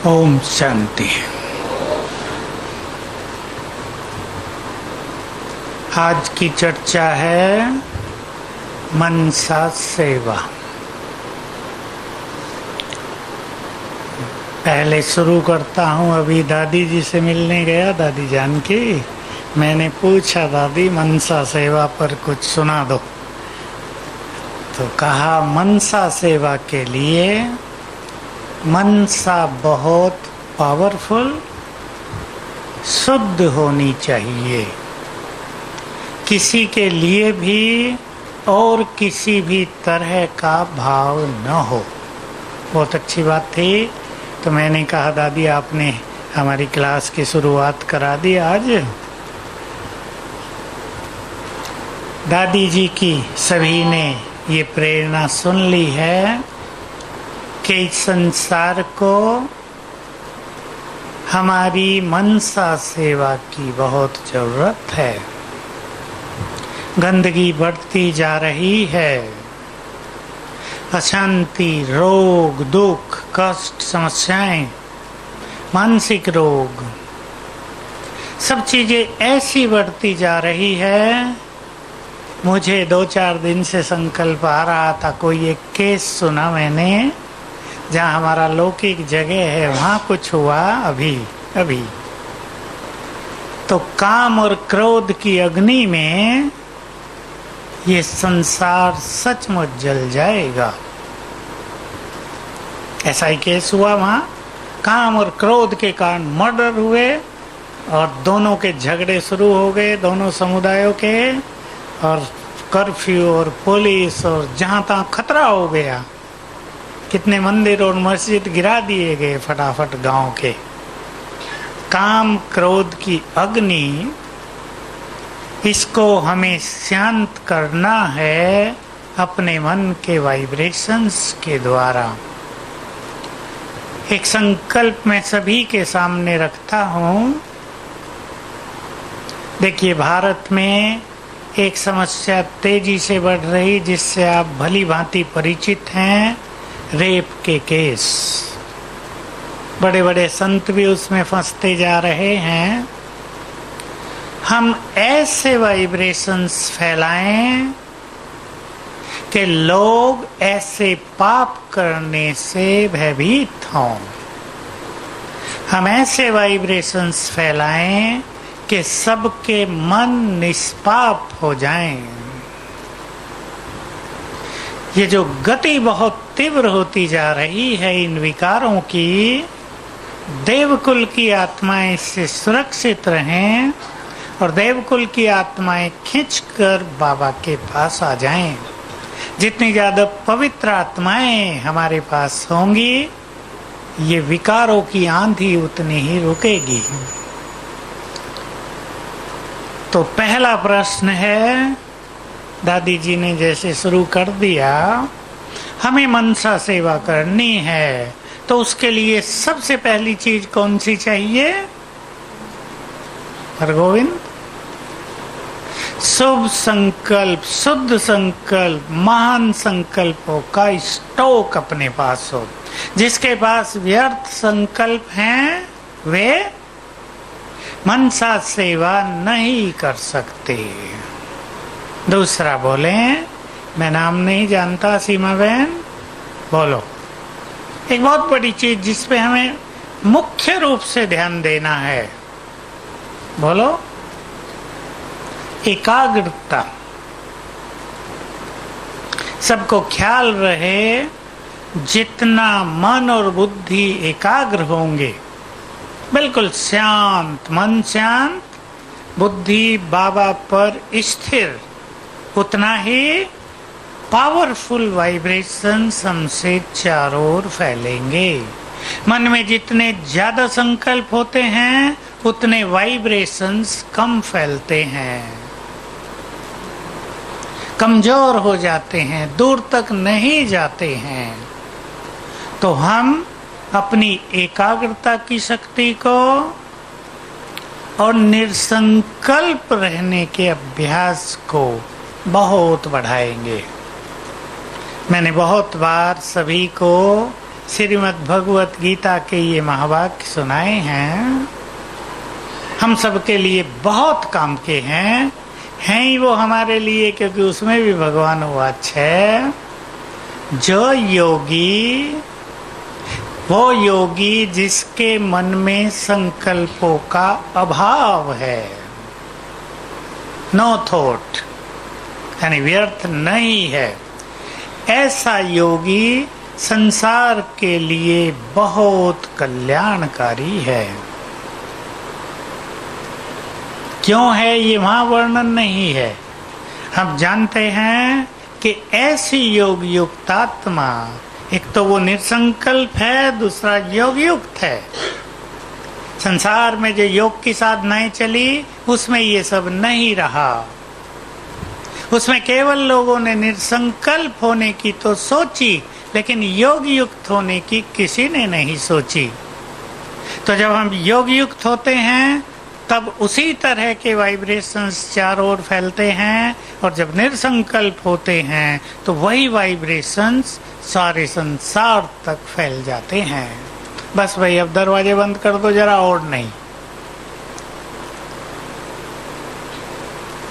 ओम शांति। आज की चर्चा है मनसा सेवा। पहले शुरू करता हूँ। अभी दादी जी से मिलने गया, दादी जान की। मैंने पूछा, दादी मनसा सेवा पर कुछ सुना दो। तो कहा मनसा सेवा के लिए मनसा बहुत पावरफुल, शुद्ध होनी चाहिए। किसी के लिए भी और किसी भी तरह का भाव न हो। बहुत अच्छी बात थी। तो मैंने कहा, दादी आपने हमारी क्लास की शुरुआत करा दी आज। दादी जी की सभी ने ये प्रेरणा सुन ली है कि इस संसार को हमारी मनसा सेवा की बहुत जरूरत है। गंदगी बढ़ती जा रही है। अशांति, रोग, दुख, कष्ट, समस्याएं, मानसिक रोग, सब चीजें ऐसी बढ़ती जा रही है। मुझे 2-4 दिन से संकल्प आ रहा था। कोई एक केस सुना मैंने, जहाँ हमारा लौकिक जगह है वहाँ कुछ हुआ अभी। तो काम और क्रोध की अग्नि में ये संसार सचमुच जल जाएगा। ऐसा ही केस हुआ वहाँ। काम और क्रोध के कारण मर्डर हुए और दोनों के झगड़े शुरू हो गए, दोनों समुदायों के। और कर्फ्यू और पुलिस और जहाँ तहाँ खतरा हो गया। कितने मंदिर और मस्जिद गिरा दिए गए फटाफट गांव के। काम क्रोध की अग्नि, इसको हमें शांत करना है अपने मन के वाइब्रेशंस के द्वारा। एक संकल्प मैं सभी के सामने रखता हूँ। देखिए, भारत में एक समस्या तेजी से बढ़ रही, जिससे आप भली भांति परिचित हैं, रेप के केस। बड़े बड़े संत भी उसमें फंसते जा रहे हैं। हम ऐसे वाइब्रेशंस फैलाएं कि लोग ऐसे पाप करने से भयभीत हों। हम ऐसे वाइब्रेशंस फैलाएं कि सबके मन निष्पाप हो जाएं। ये जो गति बहुत तीव्र होती जा रही है इन विकारों की, देवकुल की आत्माएं इससे सुरक्षित रहें और देवकुल की आत्माएं खींचकर बाबा के पास आ जाएं। जितनी ज्यादा पवित्र आत्माएं हमारे पास होंगी, ये विकारों की आंधी उतनी ही रुकेगी। तो पहला प्रश्न है, दादी जी ने जैसे शुरू कर दिया, हमें मनसा सेवा करनी है, तो उसके लिए सबसे पहली चीज कौन सी चाहिए? हरगोविंद, शुभ संकल्प, शुद्ध संकल्प, महान संकल्पों का स्टॉक अपने पास हो। जिसके पास व्यर्थ संकल्प हैं, वे मनसा सेवा नहीं कर सकते। दूसरा बोले, मैं नाम नहीं जानता, सीमा बहन बोलो। एक बहुत बड़ी चीज जिस पे हमें मुख्य रूप से ध्यान देना है, बोलो। एकाग्रता। सबको ख्याल रहे, जितना मन और बुद्धि एकाग्र होंगे, बिल्कुल शांत, मन शांत, बुद्धि बाबा पर स्थिर, उतना ही पावरफुल वाइब्रेशंस हमसे चारों ओर फैलेंगे। मन में जितने ज्यादा संकल्प होते हैं, उतने वाइब्रेशंस कम फैलते हैं, कमजोर हो जाते हैं, दूर तक नहीं जाते हैं। तो हम अपनी एकाग्रता की शक्ति को और निर्संकल्प रहने के अभ्यास को बहुत बढ़ाएंगे। मैंने बहुत बार सभी को श्रीमद् भगवत गीता के ये महावाक्य सुनाए हैं, हम सबके लिए बहुत काम के हैं ही वो हमारे लिए, क्योंकि उसमें भी भगवान वाच है। जो योगी, वो योगी जिसके मन में संकल्पों का अभाव है, नो थॉट, यानी व्यर्थ नहीं है, ऐसा योगी संसार के लिए बहुत कल्याणकारी है। क्यों है ये वहां वर्णन नहीं है। हम जानते हैं कि ऐसी योग युक्तात्मा, एक तो वो निसंकल्प है, दूसरा योग युक्त है। संसार में जो योग की साधनाएं चली उसमें ये सब नहीं रहा। उसमें केवल लोगों ने निसंकल्प होने की तो सोची, लेकिन योग युक्त होने की किसी ने नहीं सोची। तो जब हम योग युक्त होते हैं तब उसी तरह के वाइब्रेशंस चारों ओर फैलते हैं, और जब निसंकल्प होते हैं तो वही वाइब्रेशंस सारे संसार तक फैल जाते हैं। बस भाई अब दरवाजे बंद कर दो जरा, और नहीं।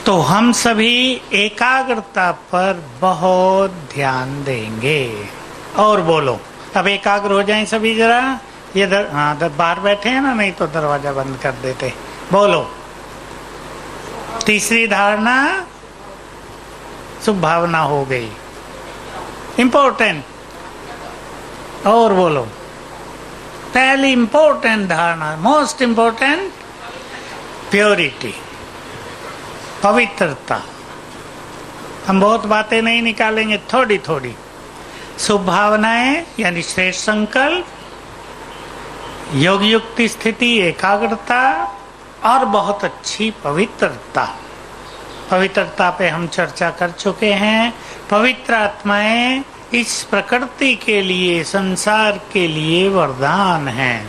तो हम सभी एकाग्रता पर बहुत ध्यान देंगे। और बोलो, अब एकाग्र हो जाएं सभी जरा। ये बाहर बैठे हैं ना, नहीं तो दरवाजा बंद कर देते। बोलो, तीसरी धारणा शुभ भावना हो गई, इंपॉर्टेंट। और बोलो, पहली इंपॉर्टेंट धारणा, मोस्ट इंपॉर्टेंट, प्योरिटी, पवित्रता। हम बहुत बातें नहीं निकालेंगे, थोड़ी थोड़ी। शुभ भावनाएं यानी श्रेष्ठ संकल्प, योग युक्ति स्थिति, एकाग्रता, और बहुत अच्छी पवित्रता। पवित्रता पे हम चर्चा कर चुके हैं। पवित्र आत्माएं इस प्रकृति के लिए, संसार के लिए वरदान हैं।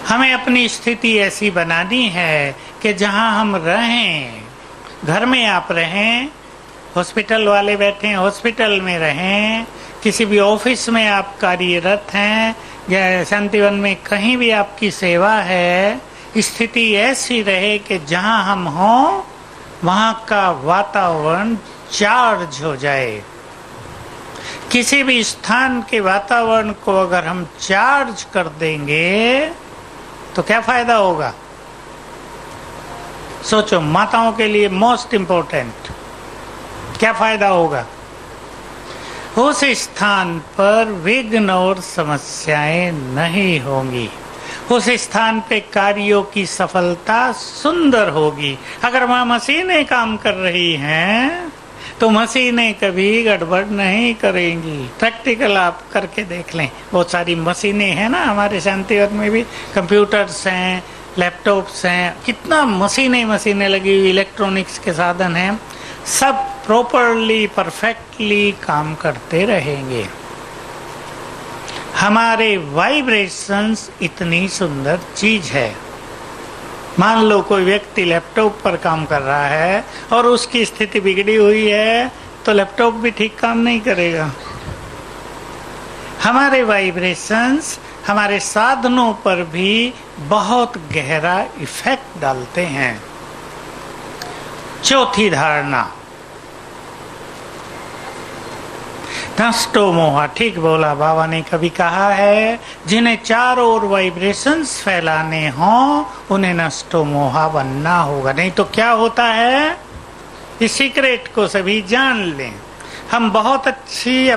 हमें अपनी स्थिति ऐसी बनानी है कि जहां हम रहें, घर में आप रहें, हॉस्पिटल वाले बैठे हैं हॉस्पिटल में रहें, किसी भी ऑफिस में आप कार्यरत हैं, या शांतिवन में कहीं भी आपकी सेवा है, स्थिति ऐसी रहे कि जहां हम हों वहां का वातावरण चार्ज हो जाए। किसी भी स्थान के वातावरण को अगर हम चार्ज कर देंगे तो क्या फायदा होगा? सोचो, माताओं के लिए मोस्ट इम्पोर्टेंट, क्या फायदा होगा? उस स्थान पर विघ्न और समस्याएं नहीं होंगी। उस स्थान पे कार्यों की सफलता सुंदर होगी। अगर वहां मशीनें काम कर रही हैं तो मशीनें कभी गड़बड़ नहीं करेंगी। प्रैक्टिकल आप करके देख लें, बहुत सारी मशीनें हैं ना हमारे शांतिवन में भी, कंप्यूटर्स हैं, लैपटॉप्स हैं, कितना मशीनें लगी हुई, इलेक्ट्रॉनिक्स के साधन हैं, सब प्रॉपरली परफेक्टली काम करते रहेंगे। हमारे वाइब्रेशंस इतनी सुंदर चीज है। मान लो कोई व्यक्ति लैपटॉप पर काम कर रहा है और उसकी स्थिति बिगड़ी हुई है तो लैपटॉप भी ठीक काम नहीं करेगा। हमारे वाइब्रेशंस हमारे साधनों पर भी बहुत गहरा इफेक्ट डालते हैं। चौथी धारणा, नष्टो मोहा। ठीक बोला, बाबा ने कभी कहा है, जिन्हें चारों ओर वाइब्रेशंस फैलाने हों उन्हें नष्टो मोहा बनना होगा। नहीं तो क्या होता है, इस सीक्रेट को सभी जान लें। हम बहुत अच्छी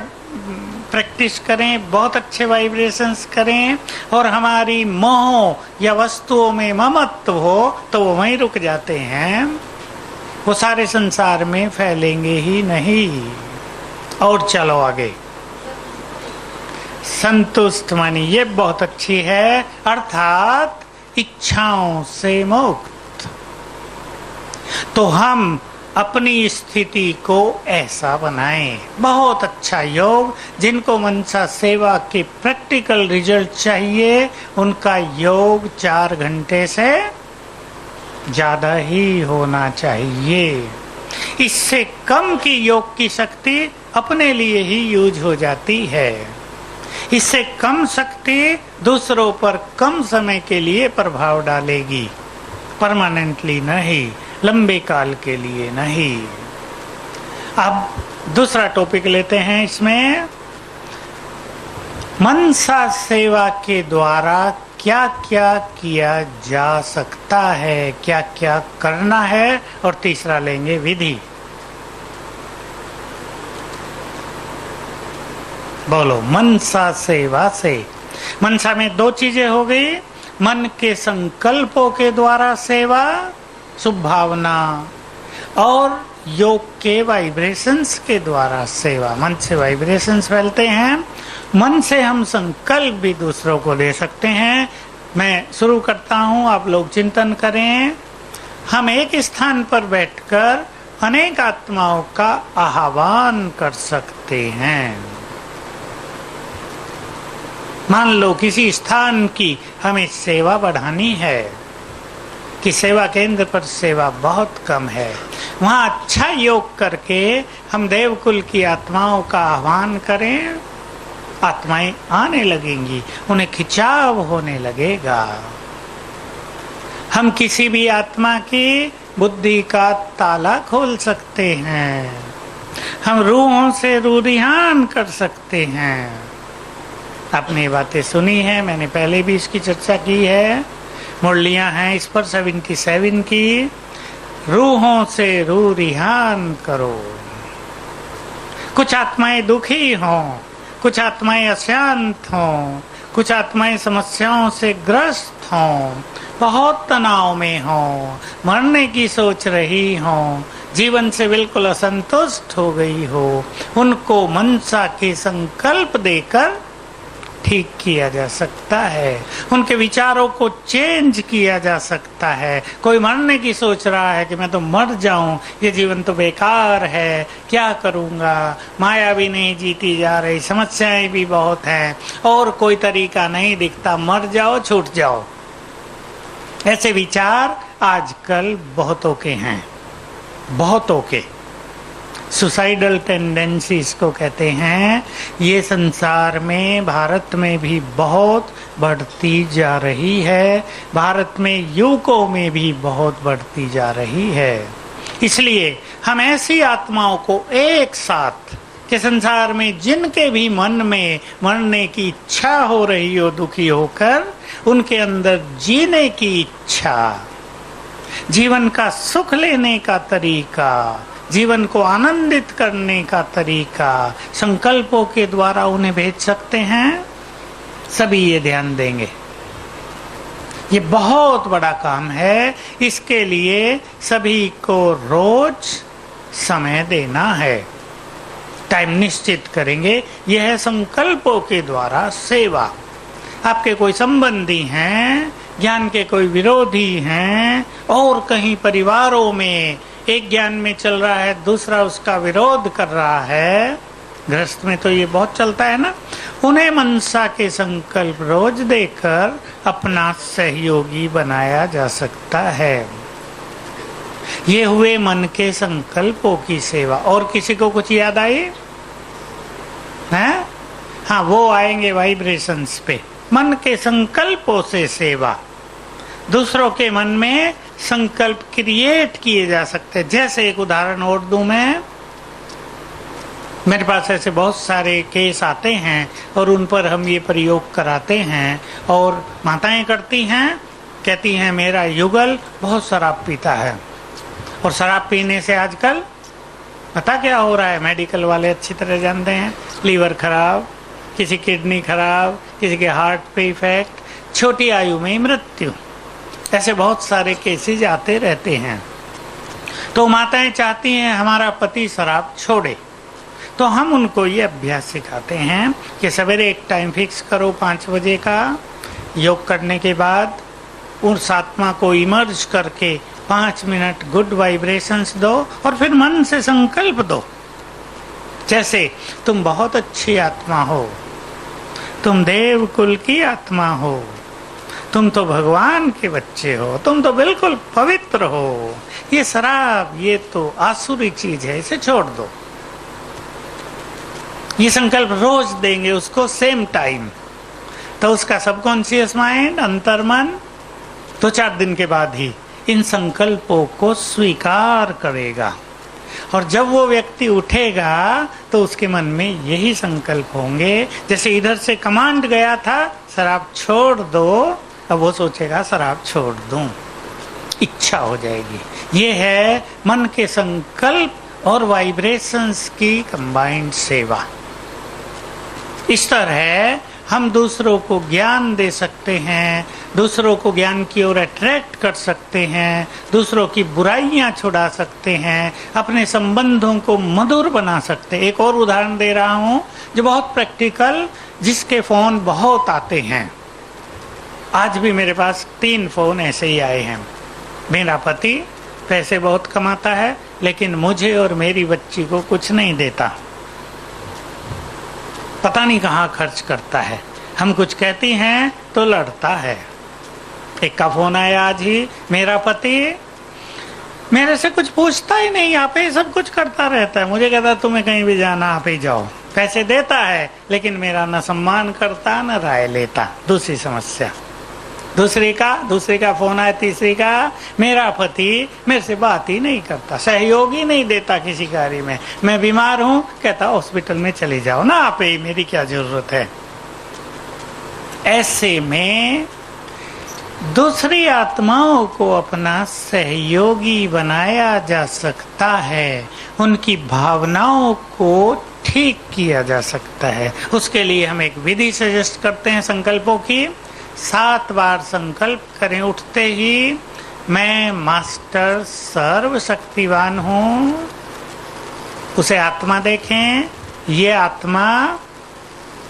प्रैक्टिस करें, बहुत अच्छे वाइब्रेशंस करें, और हमारी मोह या वस्तुओं में ममत्व हो तो वो वहीं रुक जाते हैं, वो सारे संसार में फैलेंगे ही नहीं। और चलो आगे, संतुष्ट मानी, ये बहुत अच्छी है, अर्थात इच्छाओं से मुक्त। तो हम अपनी स्थिति को ऐसा बनाएं। बहुत अच्छा योग, जिनको मनसा सेवा के प्रैक्टिकल रिजल्ट चाहिए, उनका योग 4 घंटे से ज्यादा ही होना चाहिए। इससे कम की योग की शक्ति अपने लिए ही यूज हो जाती है। इससे कम शक्ति दूसरों पर कम समय के लिए प्रभाव डालेगी, परमानेंटली नहीं, लंबे काल के लिए नहीं। अब दूसरा टॉपिक लेते हैं इसमें, मनसा सेवा के द्वारा क्या क्या किया जा सकता है, क्या क्या करना है, और तीसरा लेंगे विधि। बोलो, मनसा सेवा से, मनसा में दो चीजें हो गई, मन के संकल्पों के द्वारा सेवा, शुभ भावना, और योग के वाइब्रेशंस के द्वारा सेवा। मन से वाइब्रेशंस फैलते हैं, मन से हम संकल्प भी दूसरों को दे सकते हैं। मैं शुरू करता हूं, आप लोग चिंतन करें। हम एक स्थान पर बैठकर अनेक आत्माओं का आह्वान कर सकते हैं। मान लो किसी स्थान की हमें सेवा बढ़ानी है, कि सेवा केंद्र पर सेवा बहुत कम है, वहां अच्छा योग करके हम देवकुल की आत्माओं का आह्वान करें, आत्माएं आने लगेंगी, उन्हें खिंचाव होने लगेगा। हम किसी भी आत्मा की बुद्धि का ताला खोल सकते हैं, हम रूहों से रूरिहान कर सकते हैं। आपने ये बातें सुनी है, मैंने पहले भी इसकी चर्चा की है, मुरलियां हैं इस पर 77 की। रूहों से रूरिहान करो। कुछ आत्माएं दुखी हों, कुछ आत्माएं अशांत हों, कुछ आत्माएं समस्याओं से ग्रस्त हों, बहुत तनाव में हों, मरने की सोच रही हों, जीवन से बिल्कुल असंतुष्ट हो गई हो, उनको मनसा के संकल्प देकर ठीक किया जा सकता है, उनके विचारों को चेंज किया जा सकता है। कोई मरने की सोच रहा है कि मैं तो मर जाऊं, ये जीवन तो बेकार है, क्या करूंगा, माया भी नहीं जीती जा रही, समस्याएं भी बहुत हैं, और कोई तरीका नहीं दिखता, मर जाओ, छूट जाओ। ऐसे विचार आजकल बहुतों के हैं, बहुतों के। सुसाइडल टेंडेंसीज को कहते हैं। ये संसार में, भारत में भी बहुत बढ़ती जा रही है, भारत में युवकों में भी बहुत बढ़ती जा रही है। इसलिए हम ऐसी आत्माओं को एक साथ, कि संसार में जिनके भी मन में मरने की इच्छा हो रही हो, दुखी होकर, उनके अंदर जीने की इच्छा, जीवन का सुख लेने का तरीका, जीवन को आनंदित करने का तरीका संकल्पों के द्वारा उन्हें भेज सकते हैं। सभी ये ध्यान देंगे, ये बहुत बड़ा काम है। इसके लिए सभी को रोज समय देना है, टाइम निश्चित करेंगे। यह है संकल्पों के द्वारा सेवा। आपके कोई संबंधी हैं, ज्ञान के कोई विरोधी हैं, और कहीं परिवारों में एक ज्ञान में चल रहा है, दूसरा उसका विरोध कर रहा है, गृहस्थ में तो ये बहुत चलता है ना, उन्हें मनसा के संकल्प रोज देकर अपना सहयोगी बनाया जा सकता है। ये हुए मन के संकल्पों की सेवा। और किसी को कुछ याद आई है? हाँ, वो आएंगे वाइब्रेशंस पे। मन के संकल्पों से सेवा, दूसरों के मन में संकल्प क्रिएट किए जा सकते हैं। जैसे एक उदाहरण और दूं मैं, मेरे पास ऐसे बहुत सारे केस आते हैं और उन पर हम ये प्रयोग कराते हैं, और माताएं करती हैं, कहती हैं मेरा युगल बहुत शराब पीता है, और शराब पीने से आजकल पता क्या हो रहा है, मेडिकल वाले अच्छी तरह जानते हैं, लीवर खराब, किसी किडनी खराब, किसी के हार्ट पे इफेक्ट, छोटी आयु में मृत्यु, ऐसे बहुत सारे केसेज आते रहते हैं। तो माताएं चाहती हैं हमारा पति शराब छोड़े, तो हम उनको ये अभ्यास सिखाते हैं कि सवेरे एक टाइम फिक्स करो 5 बजे का, योग करने के बाद उस आत्मा को इमर्ज करके 5 मिनट गुड वाइब्रेशंस दो, और फिर मन से संकल्प दो, जैसे तुम बहुत अच्छी आत्मा हो, तुम देव कुल की आत्मा हो, तुम तो भगवान के बच्चे हो, तुम तो बिल्कुल पवित्र हो, ये शराब ये तो आसुरी चीज है, इसे छोड़ दो। ये संकल्प रोज देंगे उसको सेम टाइम, तो उसका सबकॉन्शियस माइंड, अंतर्मन 2-4 दिन के बाद ही इन संकल्पों को स्वीकार करेगा। और जब वो व्यक्ति उठेगा तो उसके मन में यही संकल्प होंगे। जैसे इधर से कमांड गया था शराब छोड़ दो, अब वो सोचेगा शराब छोड़ दूं, इच्छा हो जाएगी। ये है मन के संकल्प और वाइब्रेशंस की कंबाइंड सेवा। इस तरह हम दूसरों को ज्ञान दे सकते हैं, दूसरों को ज्ञान की ओर अट्रैक्ट कर सकते हैं, दूसरों की बुराइयां छुड़ा सकते हैं, अपने संबंधों को मधुर बना सकते हैं। एक और उदाहरण दे रहा हूं जो बहुत प्रैक्टिकल, जिसके फोन बहुत आते हैं। आज भी मेरे पास 3 फोन ऐसे ही आए हैं। मेरा पति पैसे बहुत कमाता है लेकिन मुझे और मेरी बच्ची को कुछ नहीं देता, पता नहीं कहाँ खर्च करता है। हम कुछ कहती हैं तो लड़ता है। एक का फोन आया आज ही, मेरा पति मेरे से कुछ पूछता ही नहीं, आप ही सब कुछ करता रहता है। मुझे कहता तुम्हें कहीं भी जाना आप ही जाओ, पैसे देता है लेकिन मेरा न सम्मान करता न राय लेता। दूसरी समस्या। दूसरी का फोन आया, तीसरी का मेरा पति मेरे से बात ही नहीं करता, सहयोग ही नहीं देता किसी कार्य में। मैं बीमार हूं, कहता हॉस्पिटल में चले जाओ ना आप ही, मेरी क्या जरूरत है। ऐसे में दूसरी आत्माओं को अपना सहयोगी बनाया जा सकता है, उनकी भावनाओं को ठीक किया जा सकता है। उसके लिए हम एक विधि सजेस्ट करते हैं संकल्पों की। 7 बार संकल्प करें उठते ही, मैं मास्टर सर्वशक्तिवान हूं। उसे आत्मा देखें, ये आत्मा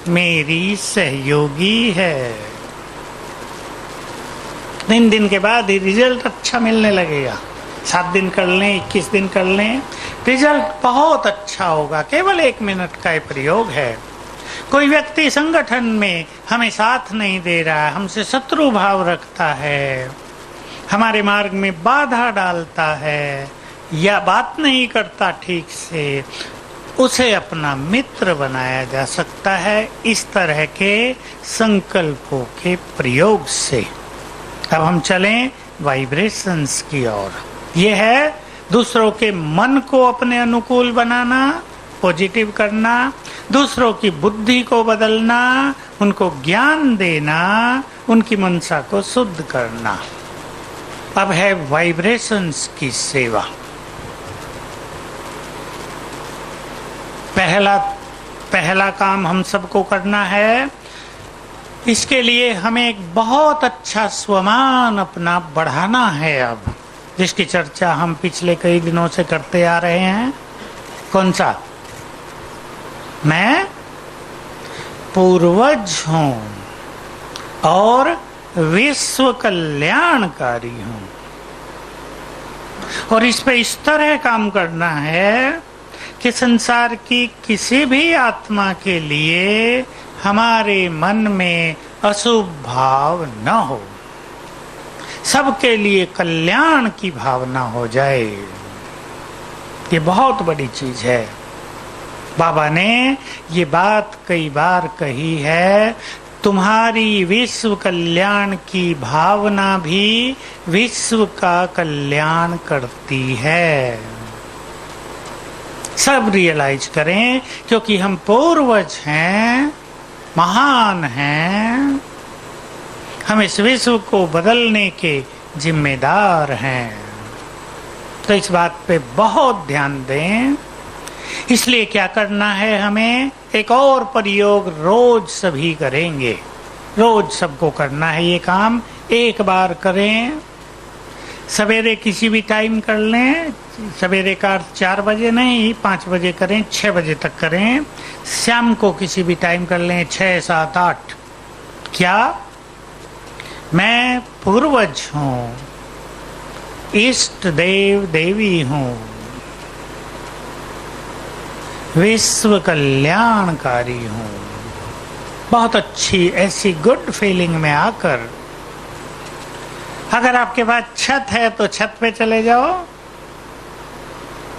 मेरी सहयोगी है। 3 दिन के बाद ही रिजल्ट अच्छा मिलने लगेगा। 7 दिन कर लें, 21 दिन कर लें, रिजल्ट बहुत अच्छा होगा। केवल 1 मिनट का ये प्रयोग है। कोई व्यक्ति संगठन में हमें साथ नहीं दे रहा है, हमसे शत्रु भाव रखता है, हमारे मार्ग में बाधा डालता है या बात नहीं करता ठीक से, उसे अपना मित्र बनाया जा सकता है इस तरह के संकल्पों के प्रयोग से। अब हम चलें वाइब्रेशंस की ओर। यह है दूसरों के मन को अपने अनुकूल बनाना, पॉजिटिव करना, दूसरों की बुद्धि को बदलना, उनको ज्ञान देना, उनकी मनसा को शुद्ध करना। अब है वाइब्रेशंस की सेवा। पहला काम हम सबको करना है। इसके लिए हमें एक बहुत अच्छा स्वमान अपना बढ़ाना है, अब जिसकी चर्चा हम पिछले कई दिनों से करते आ रहे हैं। कौन सा? मैं पूर्वज हूं और विश्व कल्याणकारी हूं। और इस पे इस तरह काम करना है कि संसार की किसी भी आत्मा के लिए हमारे मन में अशुभ भाव न हो, सबके लिए कल्याण की भावना हो जाए। ये बहुत बड़ी चीज है। बाबा ने ये बात कई बार कही है, तुम्हारी विश्व कल्याण की भावना भी विश्व का कल्याण करती है। सब रियलाइज करें, क्योंकि हम पूर्वज हैं, महान हैं, हम इस विश्व को बदलने के जिम्मेदार हैं। तो इस बात पे बहुत ध्यान दें। इसलिए क्या करना है, हमें एक और प्रयोग रोज सभी करेंगे। रोज सबको करना है ये काम। एक बार करें, सवेरे किसी भी टाइम कर लें। सवेरे का 4 बजे नहीं, 5 बजे करें, 6 बजे तक करें। शाम को किसी भी टाइम कर लें, 6, 7, 8। क्या? मैं पूर्वज हूँ, इष्ट देव देवी हूँ, विश्व कल्याणकारी हूँ। बहुत अच्छी ऐसी गुड फीलिंग में आकर, अगर आपके पास छत है तो छत पे चले जाओ,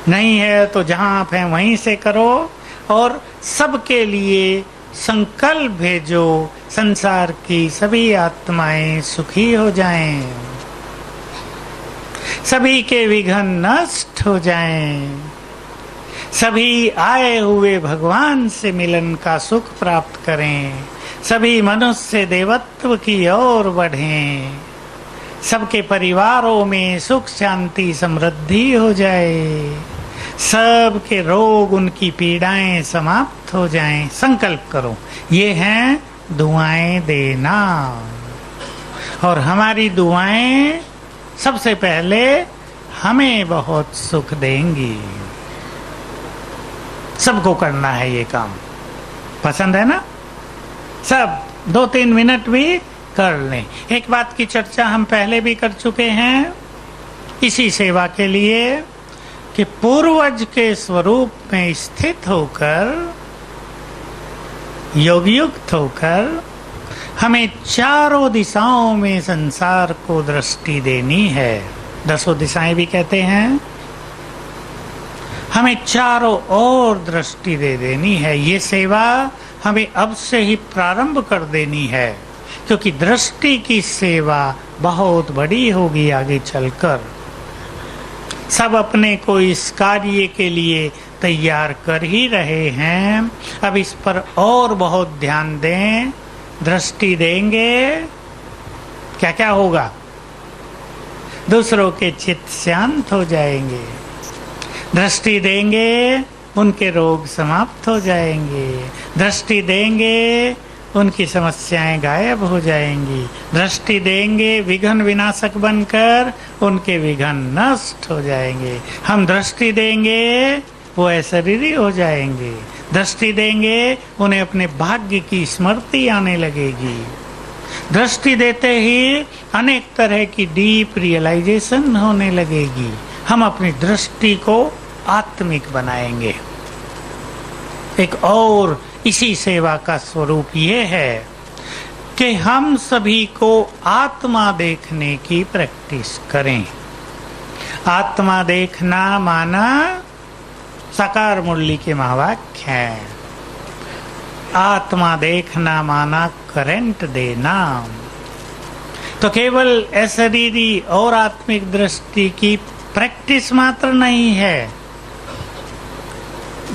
नहीं है तो जहां आप हैं वहीं से करो। और सबके लिए संकल्प भेजो, संसार की सभी आत्माएं सुखी हो जाएं, सभी के विघ्न नष्ट हो जाएं, सभी आए हुए भगवान से मिलन का सुख प्राप्त करें, सभी मनुष्य देवत्व की ओर बढ़ें, सबके परिवारों में सुख शांति समृद्धि हो जाए, सबके रोग उनकी पीड़ाएं समाप्त हो जाएं। संकल्प करो। ये हैं दुआएं देना, और हमारी दुआएं सबसे पहले हमें बहुत सुख देंगी। सबको करना है ये काम। पसंद है ना? सब 2-3 मिनट भी कर लें। एक बात की चर्चा हम पहले भी कर चुके हैं इसी सेवा के लिए, कि पूर्वज के स्वरूप में स्थित होकर, योग युक्त होकर, हमें चारों दिशाओं में संसार को दृष्टि देनी है। 10 दिशाएं भी कहते हैं। हमें चारों ओर दृष्टि दे देनी है। ये सेवा हमें अब से ही प्रारंभ कर देनी है, क्योंकि दृष्टि की सेवा बहुत बड़ी होगी आगे चलकर। सब अपने को इस कार्य के लिए तैयार कर ही रहे हैं। अब इस पर और बहुत ध्यान दें। दृष्टि देंगे, क्या क्या होगा? दूसरों के चित्त शांत हो जाएंगे। दृष्टि देंगे, उनके रोग समाप्त हो जाएंगे। दृष्टि देंगे, उनकी समस्याएं गायब हो जाएंगी। दृष्टि देंगे, विघ्न विनाशक बनकर उनके विघ्न नष्ट हो जाएंगे। हम दृष्टि देंगे, वो अशरीरी हो जाएंगे। दृष्टि देंगे, उन्हें अपने भाग्य की स्मृति आने लगेगी। दृष्टि देते ही अनेक तरह की डीप रियलाइजेशन होने लगेगी। हम अपनी दृष्टि को आत्मिक बनाएंगे। एक और इसी सेवा का स्वरूप ये है कि हम सभी को आत्मा देखने की प्रैक्टिस करें। आत्मा देखना माना साकार मुरली के महावाक्य है। आत्मा देखना माना करंट देना। तो केवल अशरीरी और आत्मिक दृष्टि की प्रैक्टिस मात्र नहीं है,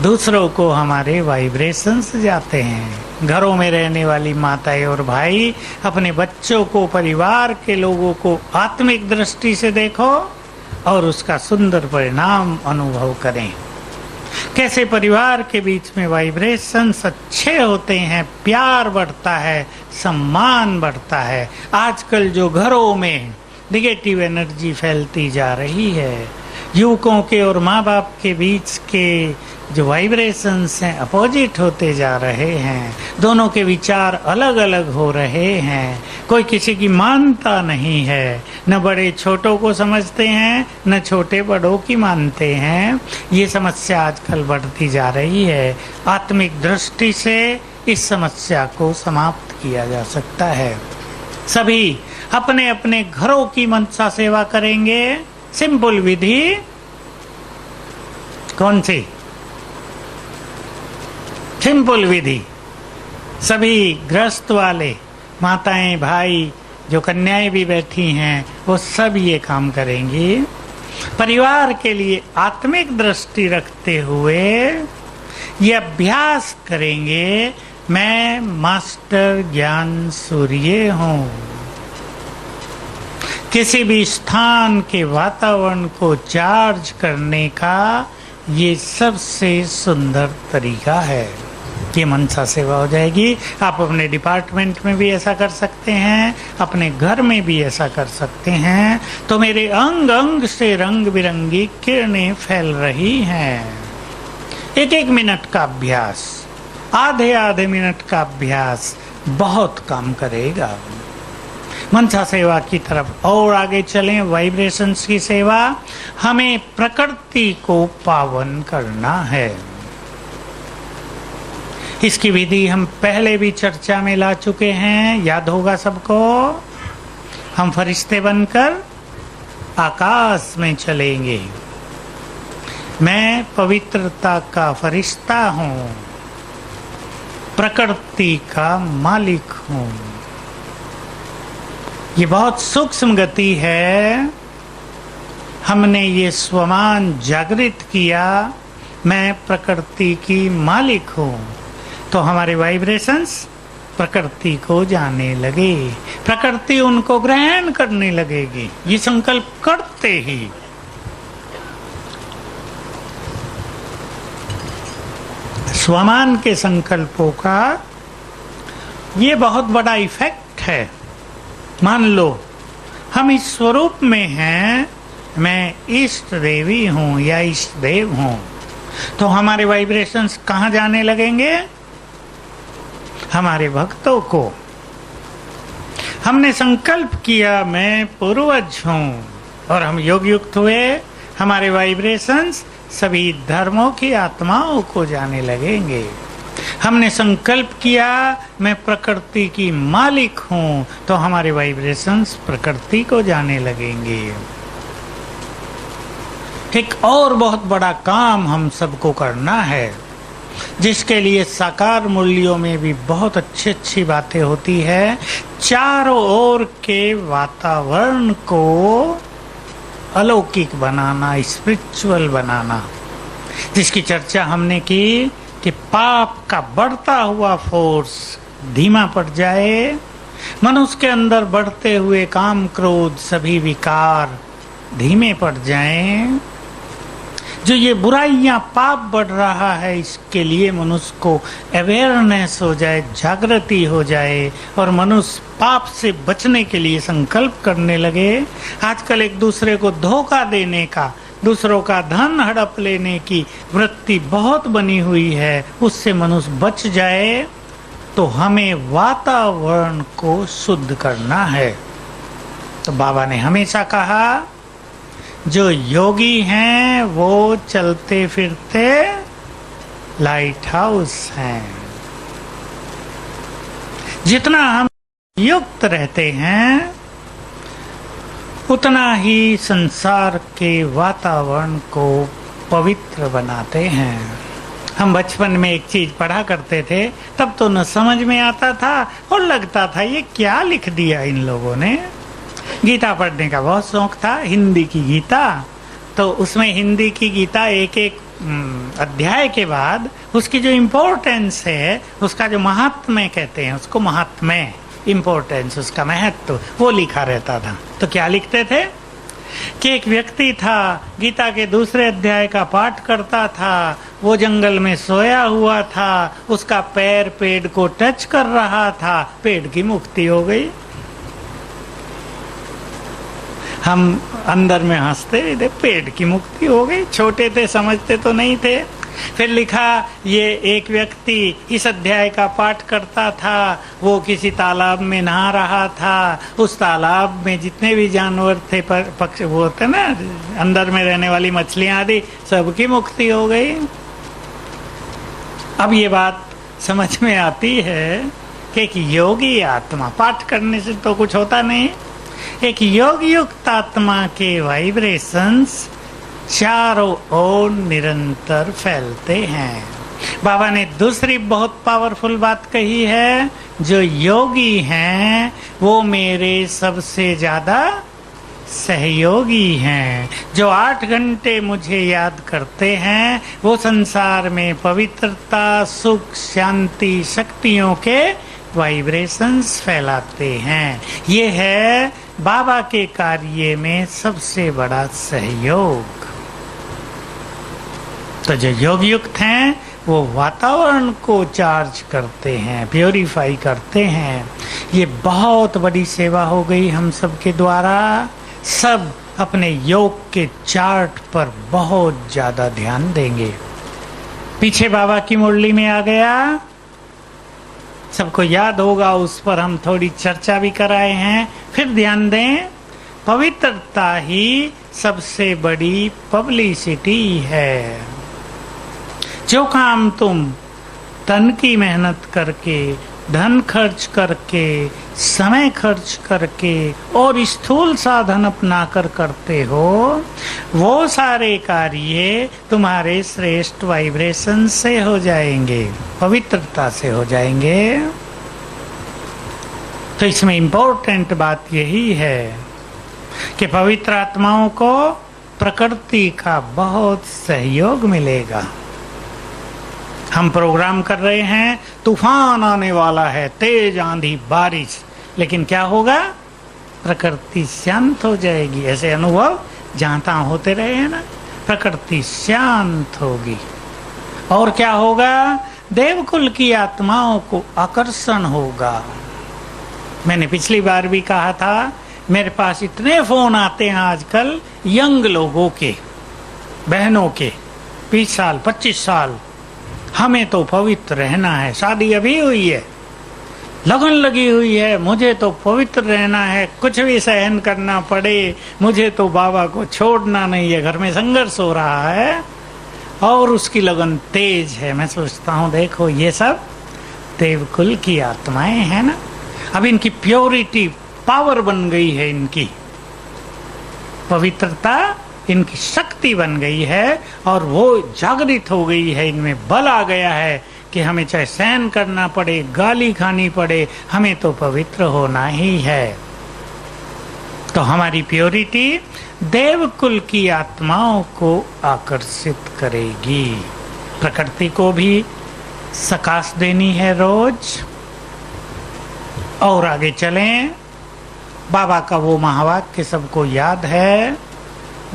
दूसरों को हमारे वाइब्रेशंस जाते हैं। घरों में रहने वाली माताएं और भाई अपने बच्चों को, परिवार के लोगों को आत्मिक दृष्टि से देखो और उसका सुंदर परिणाम अनुभव करें। कैसे परिवार के बीच में वाइब्रेशंस अच्छे होते हैं, प्यार बढ़ता है, सम्मान बढ़ता है। आजकल जो घरों में निगेटिव एनर्जी फैलती जा रही है, युवकों के और माँ बाप के बीच के जो वाइब्रेशंस हैं अपोजिट होते जा रहे हैं। दोनों के विचार अलग अलग हो रहे हैं। कोई किसी की मानता नहीं है, न बड़े छोटों को समझते हैं, न छोटे बड़ों की मानते हैं। ये समस्या आजकल बढ़ती जा रही है। आत्मिक दृष्टि से इस समस्या को समाप्त किया जा सकता है। सभी अपने अपने घरों की मनसा सेवा करेंगे। सिंपल विधि कौन सी? सिंपल विधि। सभी गृहस्थ वाले माताएं, भाई, जो कन्याएं भी बैठी हैं, वो सब ये काम करेंगी। परिवार के लिए आत्मिक दृष्टि रखते हुए ये अभ्यास करेंगे, मैं मास्टर ज्ञान सूर्य हूँ। किसी भी स्थान के वातावरण को चार्ज करने का ये सबसे सुंदर तरीका है। ये मनसा सेवा हो जाएगी। आप अपने डिपार्टमेंट में भी ऐसा कर सकते हैं, अपने घर में भी ऐसा कर सकते हैं। तो मेरे अंग अंग से रंग बिरंगी किरणें फैल रही हैं। 1-1 मिनट का अभ्यास, आधे मिनट का अभ्यास बहुत काम करेगा। मनसा सेवा की तरफ और आगे चलें। वाइब्रेशंस की सेवा, हमें प्रकृति को पावन करना है। इसकी विधि हम पहले भी चर्चा में ला चुके हैं, याद होगा सबको। हम फरिश्ते बनकर आकाश में चलेंगे। मैं पवित्रता का फरिश्ता हूँ, प्रकृति का मालिक हूँ। ये बहुत सूक्ष्म गति है। हमने ये स्वमान जागृत किया, मैं प्रकृति की मालिक हूँ, तो हमारे वाइब्रेशंस प्रकृति को जाने लगे, प्रकृति उनको ग्रहण करने लगेगी। ये संकल्प करते ही स्वमान के संकल्पों का ये बहुत बड़ा इफेक्ट है। मान लो हम इस स्वरूप में हैं, मैं इष्ट देवी हूं या इष्ट देव हूं, तो हमारे वाइब्रेशंस कहां जाने लगेंगे? हमारे भक्तों को। हमने संकल्प किया मैं पूर्वज हूं और हम योग युक्त हुए, हमारे वाइब्रेशंस सभी धर्मों की आत्माओं को जाने लगेंगे। हमने संकल्प किया मैं प्रकृति की मालिक हूं, तो हमारे वाइब्रेशंस प्रकृति को जाने लगेंगे। एक और बहुत बड़ा काम हम सबको करना है, जिसके लिए साकार मूल्यों में भी बहुत अच्छी अच्छी बातें होती है। चारों ओर के वातावरण को अलौकिक बनाना, स्पिरिचुअल बनाना, जिसकी चर्चा हमने की कि पाप का बढ़ता हुआ फोर्स धीमा पड़ जाए, मनुष्य के अंदर बढ़ते हुए काम क्रोध सभी विकार धीमे पड़ जाएं। जो ये बुराइयां पाप बढ़ रहा है, इसके लिए मनुष्य को अवेयरनेस हो जाए, जागृति हो जाए और मनुष्य पाप से बचने के लिए संकल्प करने लगे। आजकल एक दूसरे को धोखा देने का, दूसरों का धन हड़प लेने की वृत्ति बहुत बनी हुई है, उससे मनुष्य बच जाए। तो हमें वातावरण को शुद्ध करना है। तो बाबा ने हमेशा कहा जो योगी हैं वो चलते फिरते लाइट हाउस हैं। जितना हम युक्त रहते हैं उतना ही संसार के वातावरण को पवित्र बनाते हैं। हम बचपन में एक चीज पढ़ा करते थे, तब तो न समझ में आता था और लगता था ये क्या लिख दिया इन लोगों ने। गीता पढ़ने का बहुत शौक था, हिंदी की गीता। तो उसमें हिंदी की गीता एक एक अध्याय के बाद उसकी जो इम्पोर्टेंस है, उसका जो महात्म्य कहते हैं उसको, महात्म्य इम्पोर्टेंस, उसका महत्व, वो लिखा रहता था। तो क्या लिखते थे कि एक व्यक्ति था, गीता के दूसरे अध्याय का पाठ करता था, वो जंगल में सोया हुआ था, उसका पैर पेड़ को टच कर रहा था, पेड़ की मुक्ति हो गई। हम अंदर में हंसते थे, पेड़ की मुक्ति हो गई। छोटे थे, समझते तो नहीं थे। फिर लिखा ये एक व्यक्ति इस अध्याय का पाठ करता था, वो किसी तालाब में नहा रहा था, उस तालाब में जितने भी जानवर थे, पक्षी, वो होते ना अंदर में रहने वाली मछलियां आदि, सबकी मुक्ति हो गई। अब ये बात समझ में आती है कि एक योगी आत्मा, पाठ करने से तो कुछ होता नहीं, एक योग युक्त आत्मा के वाइब्रेशंस चारों ओर निरंतर फैलते हैं। बाबा ने दूसरी बहुत पावरफुल बात कही है, जो योगी हैं वो मेरे सबसे ज्यादा सहयोगी हैं। जो 8 घंटे मुझे याद करते हैं वो संसार में पवित्रता, सुख, शांति, शक्तियों के वाइब्रेशंस फैलाते हैं। ये है बाबा के कार्य में सबसे बड़ा सहयोग। तो जो योग युक्त हैं वो वातावरण को चार्ज करते हैं, प्योरीफाई करते हैं। ये बहुत बड़ी सेवा हो गई हम सब के द्वारा। सब अपने योग के चार्ट पर बहुत ज्यादा ध्यान देंगे। पीछे बाबा की मुरली में आ गया, सबको याद होगा, उस पर हम थोड़ी चर्चा भी कराए हैं। फिर ध्यान दें, पवित्रता ही सबसे बड़ी पब्लिसिटी है। जो काम तुम तन की मेहनत करके धन खर्च करके, समय खर्च करके और स्थूल साधन अपना कर करते हो, वो सारे कार्य तुम्हारे श्रेष्ठ वाइब्रेशन से हो जाएंगे, पवित्रता से हो जाएंगे। तो इसमें इंपॉर्टेंट बात यही है कि पवित्र आत्माओं को प्रकृति का बहुत सहयोग मिलेगा। हम प्रोग्राम कर रहे हैं, तूफान आने वाला है, तेज आंधी बारिश, लेकिन क्या होगा? प्रकृति शांत हो जाएगी। ऐसे अनुभव जहां तहां होते रहे हैं ना, प्रकृति शांत होगी। और क्या होगा? देवकुल की आत्माओं को आकर्षण होगा। मैंने पिछली बार भी कहा था, मेरे पास इतने फोन आते हैं आजकल यंग लोगों के, बहनों के, 20 साल 25 साल, हमें तो पवित्र रहना है, शादी अभी हुई है, लगन लगी हुई है, मुझे तो पवित्र रहना है, कुछ भी सहन करना पड़े, मुझे तो बाबा को छोड़ना नहीं है। घर में संघर्ष हो रहा है और उसकी लगन तेज है। मैं सोचता हूँ देखो ये सब देवकुल की आत्माएं हैं ना, अब इनकी प्योरिटी पावर बन गई है, इनकी पवित्रता इनकी शक्ति बन गई है और वो जागृत हो गई है, इनमें बल आ गया है कि हमें चाहे सहन करना पड़े, गाली खानी पड़े, हमें तो पवित्र होना ही है। तो हमारी प्योरिटी देवकुल की आत्माओं को आकर्षित करेगी। प्रकृति को भी सकाश देनी है रोज। और आगे चलें, बाबा का वो महावाक्य सबको याद है,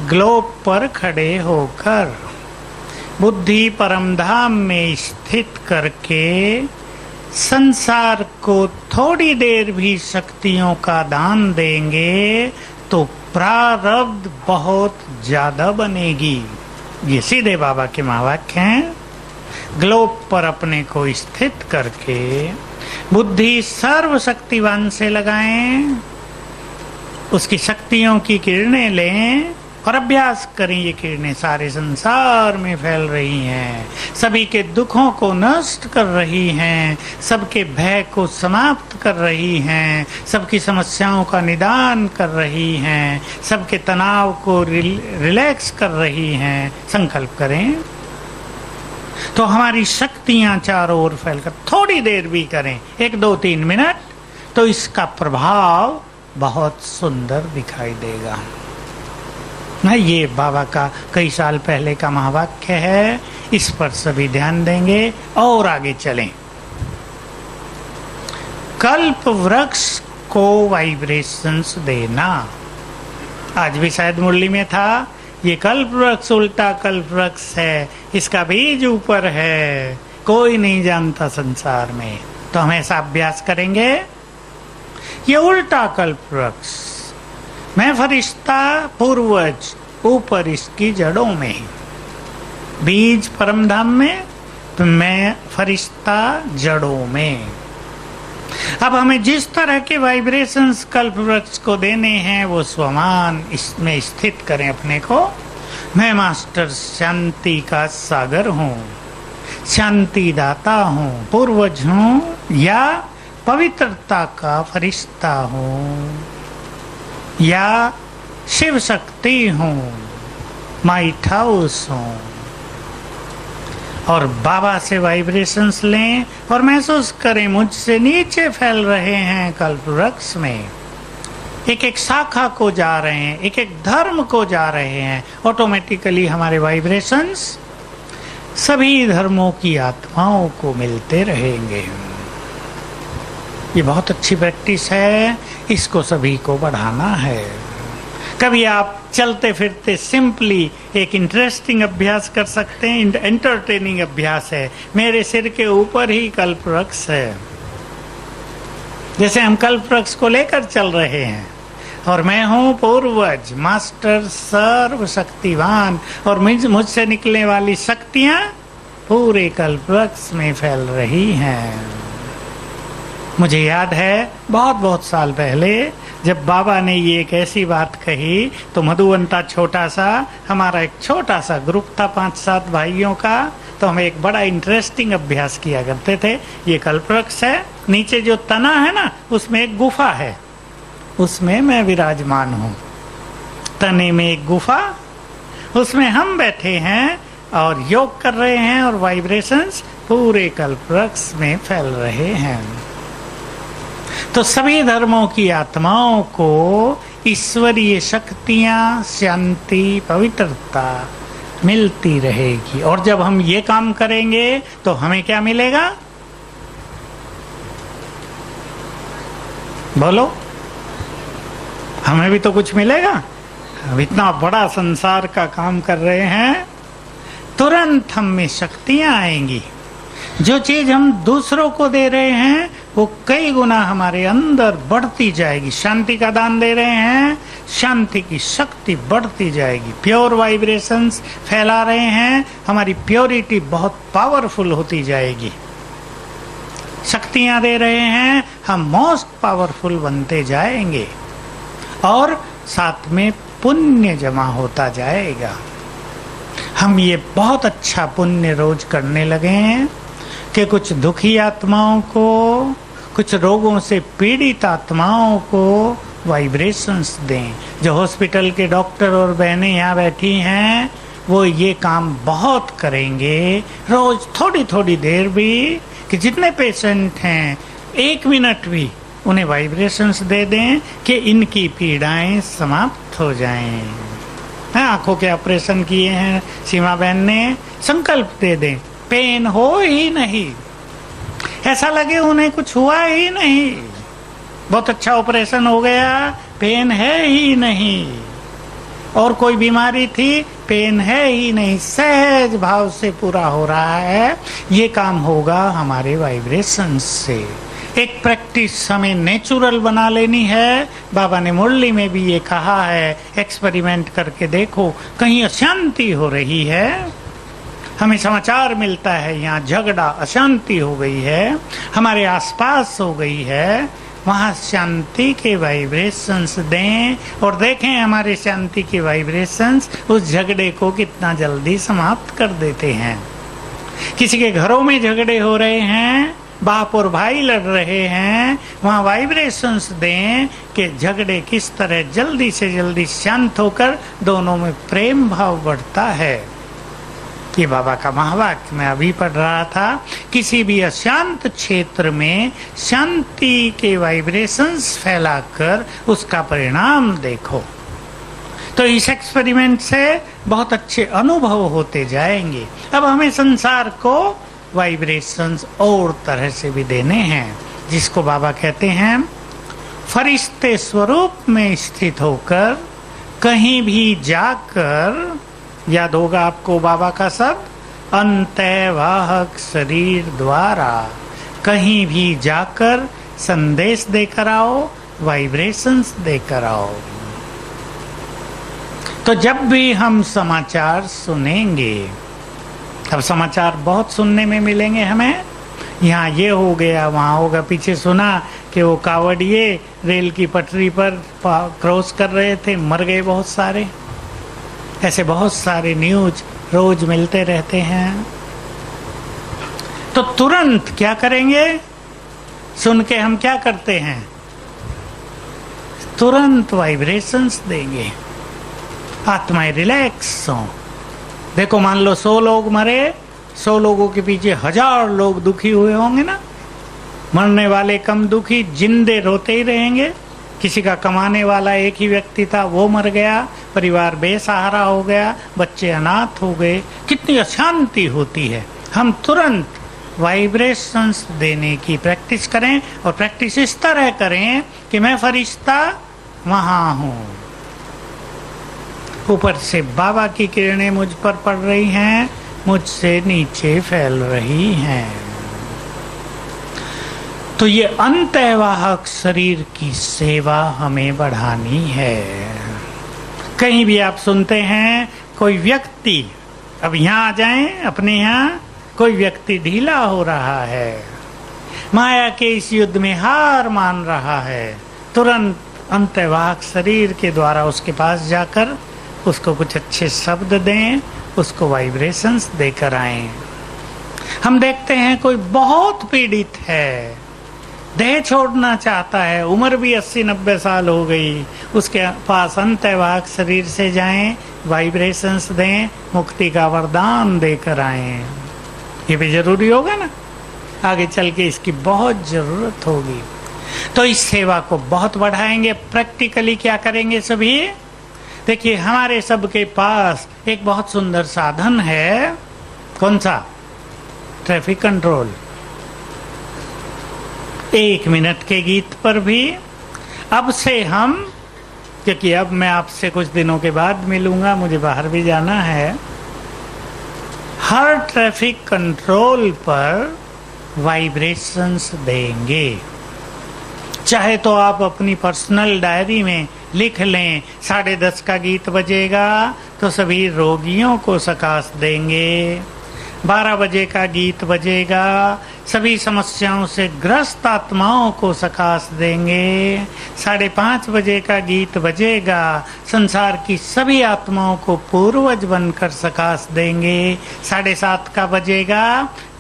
ग्लोब पर खड़े होकर बुद्धि परम धाम में स्थित करके संसार को थोड़ी देर भी शक्तियों का दान देंगे तो प्रारब्ध बहुत ज्यादा बनेगी। ये सीधे बाबा के महावाक्य हैं। ग्लोब पर अपने को स्थित करके बुद्धि सर्वशक्तिवान से लगाएं, उसकी शक्तियों की किरणें लें और अभ्यास करें। ये किरणें सारे संसार में फैल रही हैं, सभी के दुखों को नष्ट कर रही हैं, सबके भय को समाप्त कर रही हैं, सबकी समस्याओं का निदान कर रही हैं, सबके तनाव को रिलैक्स कर रही हैं। संकल्प करें तो हमारी शक्तियां चारों ओर फैलकर थोड़ी देर भी करें, 1 2 3 मिनट, तो इसका प्रभाव बहुत सुंदर दिखाई देगा ना। ये बाबा का कई साल पहले का महावाक्य है, इस पर सभी ध्यान देंगे और आगे चलें। कल्प वृक्ष को वाइब्रेशंस देना, आज भी शायद मुरली में था, ये कल्प वृक्ष उल्टा कल्प वृक्ष है, इसका बीज ऊपर है, कोई नहीं जानता संसार में। तो हम ऐसा अभ्यास करेंगे, ये उल्टा कल्प वृक्ष, मैं फरिश्ता पूर्वज ऊपर इसकी जड़ों में, बीज परमधाम में, तो मैं फरिश्ता जड़ों में। अब हमें जिस तरह के वाइब्रेशंस कल्प वृक्ष को देने हैं वो स्वमान इसमें स्थित करें अपने को। मैं मास्टर शांति का सागर हूँ, शांति दाता हूँ, पूर्वज हूँ या पवित्रता का फरिश्ता हूँ या शिव शक्ति हूँ, माइट हाउस हूँ। और बाबा से वाइब्रेशंस लें और महसूस करें मुझसे नीचे फैल रहे हैं कल्प वृक्ष में, एक एक शाखा को जा रहे हैं, एक एक धर्म को जा रहे हैं। ऑटोमेटिकली हमारे वाइब्रेशंस सभी धर्मों की आत्माओं को मिलते रहेंगे। ये बहुत अच्छी प्रैक्टिस है, इसको सभी को बढ़ाना है। कभी आप चलते फिरते सिंपली एक इंटरेस्टिंग अभ्यास कर सकते हैं, एंटरटेनिंग अभ्यास है। मेरे सिर के ऊपर ही कल्प वृक्ष है, जैसे हम कल्प वृक्ष को लेकर चल रहे हैं, और मैं हूँ पूर्वज, मास्टर सर्वशक्तिवान, और मुझसे निकलने वाली शक्तियाँ पूरे कल्प वृक्ष में फैल रही हैं। मुझे याद है बहुत बहुत साल पहले जब बाबा ने ये एक ऐसी बात कही, तो मधुवंता छोटा सा, हमारा एक छोटा सा ग्रुप था 5-7 भाइयों का, तो हम एक बड़ा इंटरेस्टिंग अभ्यास किया करते थे। ये कल्प वृक्ष है नीचे जो तना है ना, उसमें एक गुफा है, उसमें मैं विराजमान हूँ। तने में एक गुफा, उसमें हम बैठे हैं और योग कर रहे हैं और वाइब्रेशंस पूरे कल्पवृक्ष में फैल रहे हैं। तो सभी धर्मों की आत्माओं को ईश्वरीय शक्तियां, शांति, पवित्रता मिलती रहेगी। और जब हम ये काम करेंगे तो हमें क्या मिलेगा? बोलो, हमें भी तो कुछ मिलेगा। अब इतना बड़ा संसार का काम कर रहे हैं, तुरंत हम में शक्तियां आएंगी। जो चीज हम दूसरों को दे रहे हैं वो कई गुना हमारे अंदर बढ़ती जाएगी। शांति का दान दे रहे हैं, शांति की शक्ति बढ़ती जाएगी। प्योर वाइब्रेशंस फैला रहे हैं, हमारी प्योरिटी बहुत पावरफुल होती जाएगी। शक्तियां दे रहे हैं, हम मोस्ट पावरफुल बनते जाएंगे और साथ में पुण्य जमा होता जाएगा। हम ये बहुत अच्छा पुण्य रोज करने लगे हैं कि कुछ दुखी आत्माओं को, कुछ रोगों से पीड़ित आत्माओं को वाइब्रेशंस दें। जो हॉस्पिटल के डॉक्टर और बहनें यहाँ बैठी हैं, वो ये काम बहुत करेंगे रोज, थोड़ी थोड़ी देर भी, कि जितने पेशेंट हैं 1 मिनट भी उन्हें वाइब्रेशंस दे दें कि इनकी पीड़ाएं समाप्त हो जाएं। आंखों के ऑपरेशन किए हैं सीमा बहन ने, संकल्प दे दें पेन हो ही नहीं, ऐसा लगे उन्हें कुछ हुआ ही नहीं, बहुत अच्छा ऑपरेशन हो गया, पेन है ही नहीं। और कोई बीमारी थी, पेन है ही नहीं, सहज भाव से पूरा हो रहा है। ये काम होगा हमारे वाइब्रेशन से। एक प्रैक्टिस हमें नेचुरल बना लेनी है। बाबा ने मुरली में भी ये कहा है, एक्सपेरिमेंट करके देखो, कहीं अशांति हो रही है, हमें समाचार मिलता है यहाँ झगड़ा, अशांति हो गई है, हमारे आसपास हो गई है, वहाँ शांति के वाइब्रेशंस दें और देखें हमारे शांति के वाइब्रेशंस उस झगड़े को कितना जल्दी समाप्त कर देते हैं। किसी के घरों में झगड़े हो रहे हैं, बाप और भाई लड़ रहे हैं, वहाँ वाइब्रेशंस दें कि झगड़े किस तरह जल्दी से जल्दी शांत होकर दोनों में प्रेम भाव बढ़ता है। ये बाबा का महावाक्य मैं अभी पढ़ रहा था। किसी भी अशांत क्षेत्र में शांति के वाइब्रेशंस फैलाकर उसका परिणाम देखो। तो इस एक्सपेरिमेंट से बहुत अच्छे अनुभव होते जाएंगे। अब हमें संसार को वाइब्रेशंस और तरह से भी देने हैं, जिसको बाबा कहते हैं फरिश्ते स्वरूप में स्थित होकर कहीं भी जाकर, याद होगा आपको बाबा का शब्द, अंतःवाहक शरीर द्वारा कहीं भी जाकर संदेश देकर आओ, वाइब्रेशंस देकर आओ। तो जब भी हम समाचार सुनेंगे, अब समाचार बहुत सुनने में मिलेंगे हमें, यहाँ ये हो गया, वहाँ होगा। पीछे सुना कि वो कावड़िए रेल की पटरी पर क्रॉस कर रहे थे, मर गए बहुत सारे। ऐसे बहुत सारे न्यूज रोज मिलते रहते हैं। तो तुरंत क्या करेंगे? सुन के हम क्या करते हैं? तुरंत वाइब्रेशंस देंगे, आत्माएं रिलैक्स हो। देखो, मान लो 100 लोग मरे, 100 लोगों के पीछे 1000 लोग दुखी हुए होंगे ना। मरने वाले कम दुखी, जिंदे रोते ही रहेंगे। किसी का कमाने वाला एक ही व्यक्ति था, वो मर गया, परिवार बेसहारा हो गया, बच्चे अनाथ हो गए, कितनी अशांति होती है। हम तुरंत वाइब्रेशंस देने की प्रैक्टिस करें और प्रैक्टिस इस तरह करें कि मैं फरिश्ता वहां हूं, ऊपर से बाबा की किरणें मुझ पर पड़ रही हैं, मुझसे नीचे फैल रही हैं। तो ये अंतःवाहक शरीर की सेवा हमें बढ़ानी है। कहीं भी आप सुनते हैं कोई व्यक्ति, अब यहाँ आ जाएं अपने यहाँ, कोई व्यक्ति ढीला हो रहा है, माया के इस युद्ध में हार मान रहा है, तुरंत अंतःवाहक शरीर के द्वारा उसके पास जाकर उसको कुछ अच्छे शब्द दें, उसको वाइब्रेशंस देकर आएं। हम देखते हैं कोई बहुत पीड़ित है, देह छोड़ना चाहता है, उम्र भी 80-90 साल हो गई, उसके पास अंतवाक शरीर से जाएं, वाइब्रेशंस दें, मुक्ति का वरदान देकर आए। ये भी जरूरी होगा ना, आगे चल के इसकी बहुत जरूरत होगी। तो इस सेवा को बहुत बढ़ाएंगे। प्रैक्टिकली क्या करेंगे सभी? देखिए, हमारे सबके पास एक बहुत सुंदर साधन है। कौन सा? Traffic control. 1 मिनट के गीत पर भी अब से हम, क्योंकि अब मैं आपसे कुछ दिनों के बाद मिलूंगा, मुझे बाहर भी जाना है, हर ट्रैफिक कंट्रोल पर वाइब्रेशंस देंगे। चाहे तो आप अपनी पर्सनल डायरी में लिख लें, 10:30 का गीत बजेगा तो सभी रोगियों को सकाश देंगे। 12 बजे का गीत बजेगा, सभी समस्याओं से ग्रस्त आत्माओं को सकाश देंगे। 5:30 बजे का गीत बजेगा, संसार की सभी आत्माओं को पूर्वज बनकर सकाश देंगे। 7:30 का बजेगा,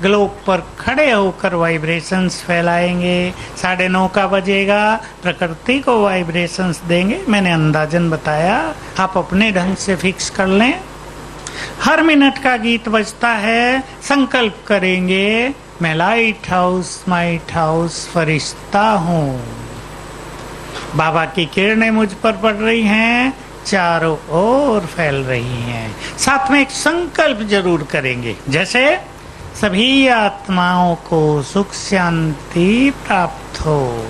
ग्लोब पर खड़े होकर वाइब्रेशंस फैलाएंगे। 9:30 का बजेगा, प्रकृति को वाइब्रेशंस देंगे। मैंने अंदाजन बताया, आप अपने ढंग से फिक्स कर लें। हर मिनट का गीत बजता है, संकल्प करेंगे, मैं लाइट हाउस फरिश्ता हूँ। बाबा की किरणें मुझ पर पड़ रही हैं, चारों ओर फैल रही हैं। साथ में एक संकल्प जरूर करेंगे, जैसे सभी आत्माओं को सुख शांति प्राप्त हो,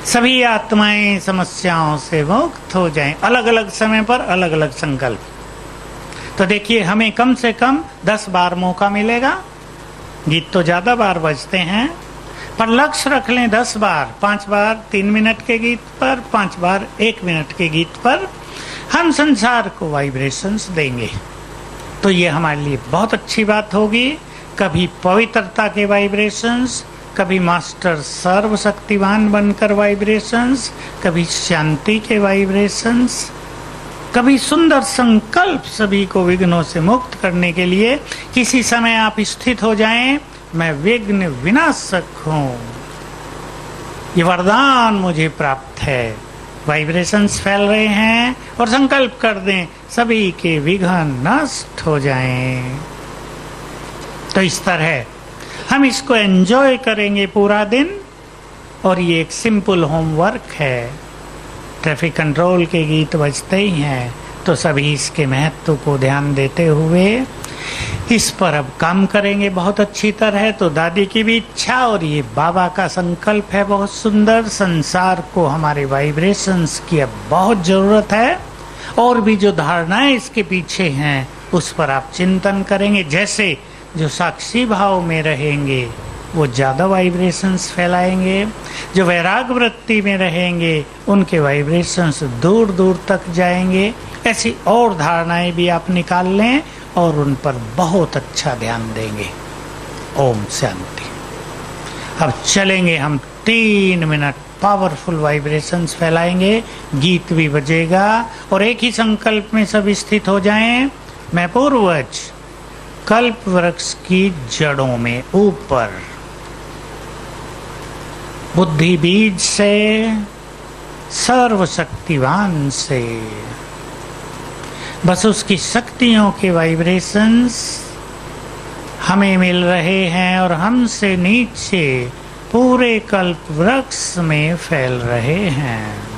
सभी आत्माएं समस्याओं से मुक्त हो जाएं। अलग अलग समय पर अलग अलग संकल्प। तो देखिए, हमें कम से कम 10 बार मौका मिलेगा। गीत तो ज्यादा बार बजते हैं, पर लक्ष्य रख लें 10 बार। 5 बार 3 मिनट के गीत पर, 5 बार 1 मिनट के गीत पर हम संसार को वाइब्रेशंस देंगे। तो ये हमारे लिए बहुत अच्छी बात होगी। कभी पवित्रता के वाइब्रेशंस, कभी मास्टर सर्वशक्तिवान बनकर वाइब्रेशंस, कभी शांति के वाइब्रेशंस, कभी सुंदर संकल्प सभी को विघ्नों से मुक्त करने के लिए। किसी समय आप स्थित हो जाएं, मैं विघ्न विनाशक हूं, ये वरदान मुझे प्राप्त है। वाइब्रेशंस फैल रहे हैं और संकल्प कर दें, सभी के विघ्न नष्ट हो जाएं। तो इस तरह हम इसको एंजॉय करेंगे पूरा दिन। और ये एक सिंपल होमवर्क है। ट्रैफिक कंट्रोल के गीत बजते ही हैं, तो सभी इसके महत्व को ध्यान देते हुए इस पर अब काम करेंगे बहुत अच्छी तरह। तो दादी की भी इच्छा और ये बाबा का संकल्प है बहुत सुंदर। संसार को हमारे वाइब्रेशंस की अब बहुत जरूरत है, और भी जो धारणाएं इसके पीछे हैं उस पर आप चिंतन करेंगे। जैसे जो साक्षी भाव में रहेंगे वो ज्यादा वाइब्रेशंस फैलाएंगे, जो वैराग वृत्ति में रहेंगे उनके वाइब्रेशंस दूर दूर तक जाएंगे। ऐसी और धारणाएं भी आप निकाल लें और उन पर बहुत अच्छा ध्यान देंगे। ओम शांति। अब चलेंगे हम 3 मिनट पावरफुल वाइब्रेशंस फैलाएंगे, गीत भी बजेगा और एक ही संकल्प में सब स्थित हो जाएं। मैं पूर्वज कल्प वृक्ष की जड़ों में ऊपर बुद्धि बीज से, सर्वशक्तिवान से, बस उसकी शक्तियों के वाइब्रेशंस हमें मिल रहे हैं और हमसे नीचे पूरे कल्प वृक्ष में फैल रहे हैं।